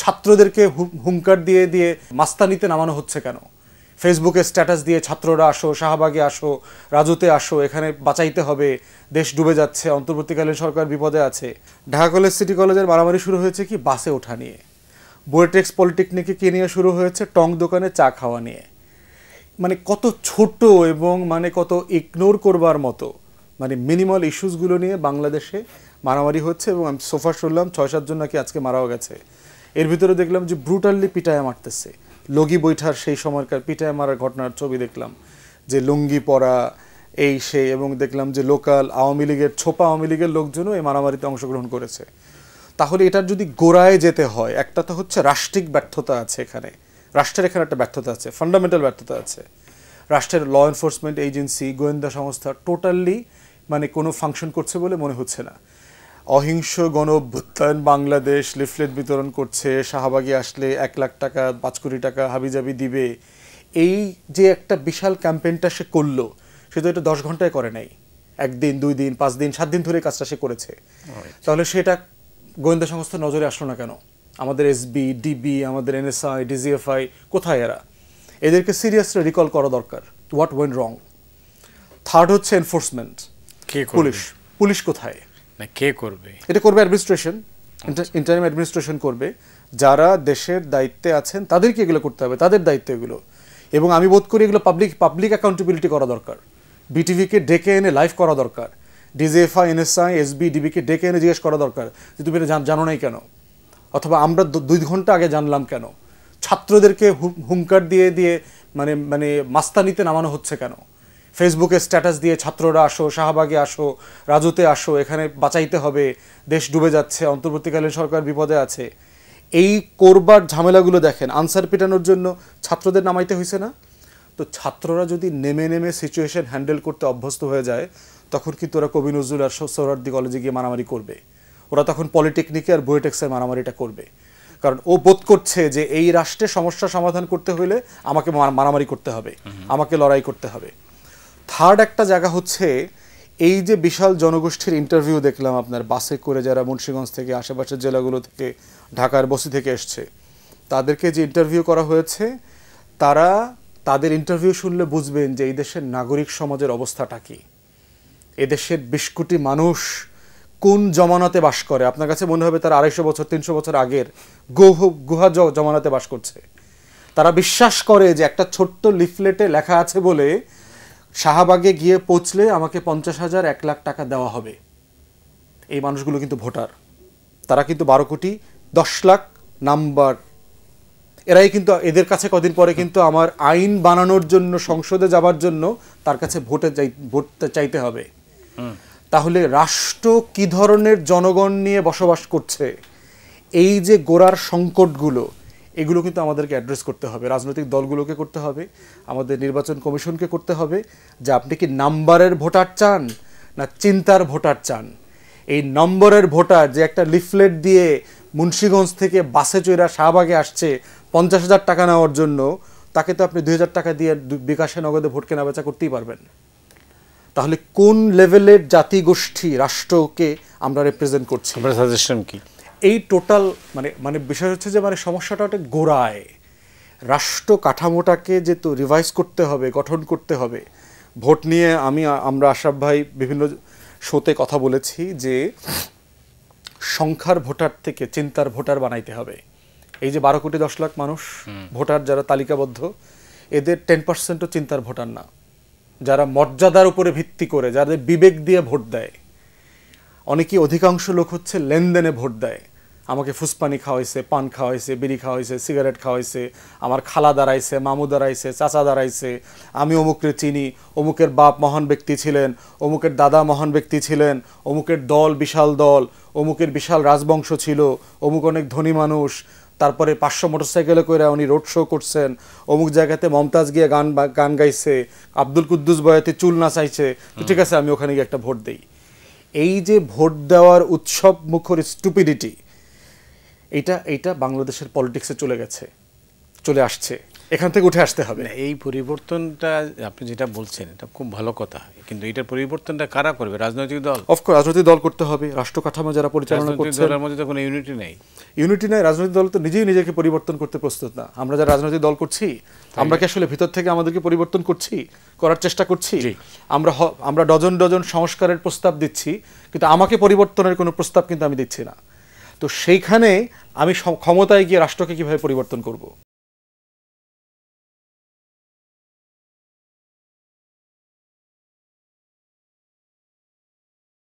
ছাত্রদেরকে হুঙ্কার দিয়ে দিয়ে মাস্তানিতে নামানো হচ্ছে কেন? ফেসবুকে স্ট্যাটাস দিয়ে ছাত্ররা আসো, শাহবাগে আসো, রাজুতে আসো, এখানে বাঁচাইতে হবে, দেশ ডুবে যাচ্ছে, অন্তর্বর্তীকালীন সরকার বিপদে আছে। ঢাকা কলেজ সিটি কলেজের মারামারি শুরু হয়েছে কি বাসে ওঠা নিয়ে, বুয়েটেক্স পলিটেকনিকে কে নিয়ে শুরু হয়েছে টং দোকানে চা খাওয়া নিয়ে। মানে কত ছোট এবং মানে কত ইগনোর করবার মতো মানে মিনিমাল ইস্যুসগুলো নিয়ে বাংলাদেশে মারামারি হচ্ছে। এবং আমি সোফা শুনলাম 6-7 জন নাকি আজকে মারাও গেছে। এর ভিতরে দেখলাম যে ব্রুটালি পিটায় মারতেছে, লগি বৈঠার সেই সময়কার পিটায় মারার ঘটনার ছবি দেখলাম, যে লুঙ্গি পরা এই সেই, এবং দেখলাম যে লোকাল আওয়ামী লীগের ছোপা আওয়ামী লীগের লোকজনও এই মারামারিতে অংশগ্রহণ করেছে। তাহলে এটার যদি গোড়ায় যেতে হয়, একটা তো হচ্ছে রাষ্ট্রিক ব্যর্থতা আছে এখানে, রাষ্ট্রের এখানে একটা ব্যর্থতা আছে, ফান্ডামেন্টাল ব্যর্থতা আছে। রাষ্ট্রের ল এনফোর্সমেন্ট এজেন্সি, গোয়েন্দা সংস্থা টোটালি মানে কোনো ফাংশন করছে বলে মনে হচ্ছে না। অহিংস গণ অভ্যুত্থান বাংলাদেশ লিফলেট বিতরণ করছে, শাহবাগে আসলে 1 লাখ টাকা 5 কোটি টাকা হাবিজাবি দিবে, এই যে একটা বিশাল ক্যাম্পেইনটা সে করলো, সে তো এটা 10 ঘন্টায় করে নাই, 1 দিন 2 দিন 5 দিন 7 দিন ধরে কাজটা সে করেছে। তাহলে সেটা গোয়েন্দা সংস্থার নজরে আসলো না কেন? আমাদের এসবি, ডিবি, আমাদের এনএসআই, ডিজিএফআই কোথায় এরা? এদেরকে সিরিয়াসলি রিকল করা দরকার, হোয়াট ওয়েন্ট রং। থার্ড হচ্ছে এনফোর্সমেন্ট, পুলিশ কোথায়? না কে করবে? এটা করবে অ্যাডমিনিস্ট্রেশন, ইন্টারিম অ্যাডমিনিস্ট্রেশন করবে। যারা দেশের দায়িত্বে আছেন তাদেরকে এগুলো করতে হবে, তাদের দায়িত্ব এগুলো। এবং আমি বোধ করি এগুলো পাবলিক অ্যাকাউন্টেবিলিটি করা দরকার। বিটিভিকে ডেকে এনে লাইভ করা দরকার, ডিজিএফআই, এনএসআই, এসবি, ডিবিকে ডেকে এনে জিজ্ঞেস করা দরকার যে তুমি এটা জানো নাই কেন, অথবা আমরা 2 ঘন্টা আগে জানলাম কেন? ছাত্রদেরকে হুঙ্কার দিয়ে দিয়ে মানে মানে মাস্তানিতে নামানো হচ্ছে কেন? ফেসবুকে স্ট্যাটাস দিয়ে ছাত্ররা আসো, শাহবাগে আসো, রাজুতে আসো, এখানে বাঁচাইতে হবে, দেশ ডুবে যাচ্ছে, অন্তর্বর্তীকালীন সরকার বিপদে আছে। এই করবার ঝামেলাগুলো দেখেন, আনসার পিটানোর জন্য ছাত্রদের নামাইতে হয়েছে না? তো ছাত্ররা যদি নেমে নেমে সিচুয়েশন হ্যান্ডেল করতে অভ্যস্ত হয়ে যায়, তখন কিন্তু ওরা কবি নজরুল আর সোহরাওয়ার্দী কলেজে গিয়ে মারামারি করবে। ওরা তখন পলিটেকনিকে আর বুয়েটেক্সের মারামারিটা করবে, কারণ ও বোধ করছে যে এই রাষ্ট্রে সমস্যা সমাধান করতে হলে আমাকে মারামারি করতে হবে, আমাকে লড়াই করতে হবে। থার্ড একটা জায়গা হচ্ছে এই যে বিশাল জনগোষ্ঠীর ইন্টারভিউ দেখলাম আপনার বাসে করে, যারা মুন্সিগঞ্জ থেকে আশেপাশের জেলাগুলো থেকে ঢাকার বসি থেকে এসছে, তাদেরকে যে ইন্টারভিউ করা হয়েছে, তাদের ইন্টারভিউ শুনলে বুঝবেন যে এই দেশের নাগরিক সমাজের অবস্থাটা কি। এদেশের 20 কোটি মানুষ কোন জমানাতে বাস করে? আপনার কাছে মনে হবে তারা 250 বছর 300 বছর আগের গুহা জমানাতে বাস করছে। তারা বিশ্বাস করে যে একটা ছোট্ট লিফলেটে লেখা আছে বলে শাহবাগে গিয়ে পৌঁছলে আমাকে 50,000 1 লাখ টাকা দেওয়া হবে। এই মানুষগুলো কিন্তু ভোটার, তারা কিন্তু 12 কোটি 10 লাখ নাম্বার। এরাই কিন্তু, এদের কাছে কদিন পরে কিন্তু আমার আইন বানানোর জন্য, সংসদে যাবার জন্য তার কাছে ভোট চাইতে হবে। তাহলে রাষ্ট্র কি ধরনের জনগণ নিয়ে বসবাস করছে, এই যে গোড়ার সংকটগুলো, এগুলো কিন্তু আমাদেরকে অ্যাড্রেস করতে হবে, রাজনৈতিক দলগুলোকে করতে হবে, আমাদের নির্বাচন কমিশনকে করতে হবে, যে আপনি কি নাম্বারের ভোটার চান না চিন্তার ভোটার চান? এই নম্বরের ভোটার যে একটা লিফলেট দিয়ে মুন্সিগঞ্জ থেকে বাসে চড়ে শাহবাগে আসছে 50,000 টাকা নেওয়ার জন্য, তাকে তো আপনি 2,000 টাকা দিয়ে বিকাশে নগদে ভোট কেনা বেচা করতেই পারবেন। তাহলে কোন লেভেলের জাতিগোষ্ঠী রাষ্ট্রকে আমরা রিপ্রেজেন্ট করছি? আপনার সাজেশন কি? এই টোটাল মানে বিষয় হচ্ছে যে মানে সমস্যাটা একটা গোড়ায়, রাষ্ট্র কাঠামোটাকে যে তো রিভাইজ করতে হবে, গঠন করতে হবে। ভোট নিয়ে আমরা আশরাফ ভাই বিভিন্ন শোতে কথা বলেছি যে সংখ্যার ভোটার থেকে চিন্তার ভোটার বানাইতে হবে। এই যে 12 কোটি 10 লাখ মানুষ ভোটার যারা তালিকাবদ্ধ, এদের 10%ও চিন্তার ভোটার না, যারা মর্যাদার উপরে ভিত্তি করে, যাদের বিবেক দিয়ে ভোট দেয়। অনেকেই, অধিকাংশ লোক হচ্ছে লেনদেনে ভোট দেয়। আমাকে ফুসপানি খাওয়াইছে, পান খাওয়াইছে, বিড়ি খাওয়াইছে, সিগারেট খাওয়াইছে, আমার খালা দাঁড়াইছে, মামু দাঁড়াইছে, চাচা দাঁড়াইছে, আমি অমুকরে চিনি, অমুকের বাপ মহান ব্যক্তি ছিলেন, অমুকের দাদা মহান ব্যক্তি ছিলেন, অমুকের দল বিশাল দল, অমুকের বিশাল রাজবংশ ছিল, অমুক অনেক ধনী মানুষ, তারপরে 500 মোটরসাইকেলে করে উনি রোড শো করছেন, অমুক জায়গাতে মমতাজ গিয়ে গান গাইছে, আব্দুল কুদ্দুস বয়াতে চুল নাচাইছে, তো ঠিক আছে আমি ওখানে গিয়ে একটা ভোট দেই। এই যে ভোট দেওয়ার উৎসব মুখর স্টুপিডিটি, এইটা বাংলাদেশের পলিটিক্সে চলে আসছে। এখান থেকে উঠে আসতে হবে। না, এই পরিবর্তনটা আপনি যেটা বলছেন এটা খুব ভালো কথা, কিন্তু এটার পরিবর্তনটা কারা করবে? রাজনৈতিক দল? অফকোর্স রাজনৈতিক দল করতে হবে, রাষ্ট্র কাঠামো যারা পরিচালনা রাজনৈতিক করছে। দলের মধ্যে তো কোনো ইউনিটি নেই। ইউনিটি নাই, রাজনৈতিক দল তো নিজেই নিজেকে পরিবর্তন করতে প্রস্তুত না। আমরা যারা রাজনৈতিক দল করছি, আমরা কি আসলে ভিতর থেকে আমাদেরকে পরিবর্তন করছি, করার চেষ্টা করছি? জি। আমরা ডজন ডজন সংস্কারের প্রস্তাব দিচ্ছি, কিন্তু আমাকে পরিবর্তনের কোনো প্রস্তাব কিন্তু আমি দিচ্ছি না। তো সেইখানে আমি ক্ষমতায় গিয়ে রাষ্ট্রকে কিভাবে পরিবর্তন করব?